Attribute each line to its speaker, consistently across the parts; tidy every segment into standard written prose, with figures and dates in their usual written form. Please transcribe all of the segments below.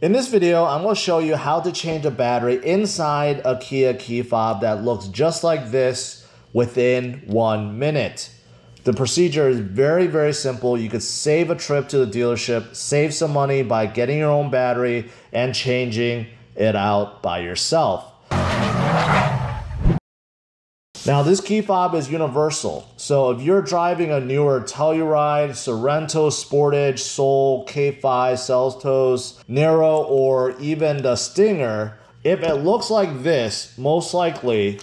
Speaker 1: In this video, I'm going to show you how to change a battery inside a Kia Key FOB that looks just like this within 1 minute. The procedure is very, very simple. You could save a trip to the dealership, save some money by getting your own battery and changing it out by yourself. Now, this key fob is universal. So if you're driving a newer Telluride, Sorento, Sportage, K5, Seltos, Niro, or even the Stinger, if it looks like this, most likely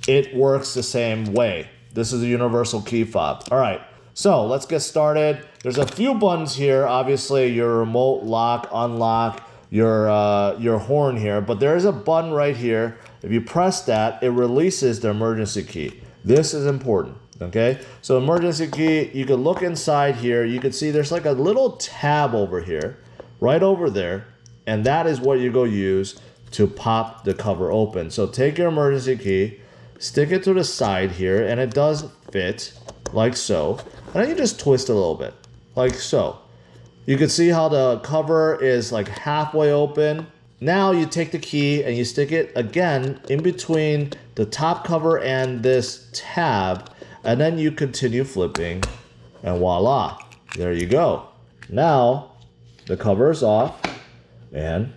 Speaker 1: it works the same way. This is a universal key fob. All right, so let's get started. There's a few buttons here. Obviously, your remote lock, unlock, your horn here, but there is a button right here. If you press that, it releases the emergency key. This is important, okay? So emergency key, you can look inside here. You can see there's like a little tab over here, right over there, and that is what you go use to pop the cover open. So take your emergency key, stick it to the side here, and it does fit like so. And then you just twist a little bit, like so. You can see how the cover is like halfway open. Now you take the key and you stick it again in between the top cover and this tab, and then you continue flipping, and voila, there you go. Now the cover is off and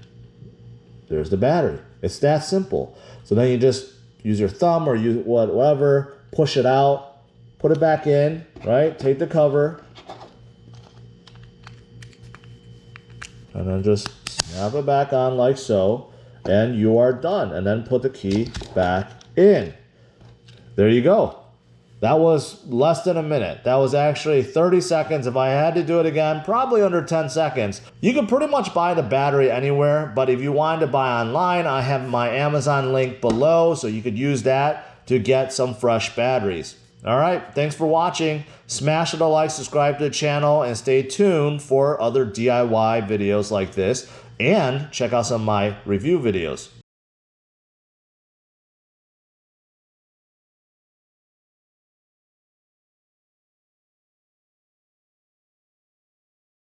Speaker 1: there's the battery. It's that simple. So then you just use your thumb or use whatever, push it out, put it back in, right? Take the cover, and then just snap it back on like so, and you are done. And then put the key back in. There you go. That was less than a minute. That was actually 30 seconds. If I had to do it again, probably under 10 seconds. You can pretty much buy the battery anywhere, but if you wanted to buy online, I have my Amazon link below, so you could use that to get some fresh batteries. All right, thanks for watching. Smash the like, subscribe to the channel, and stay tuned for other DIY videos like this. And check out some of my review videos.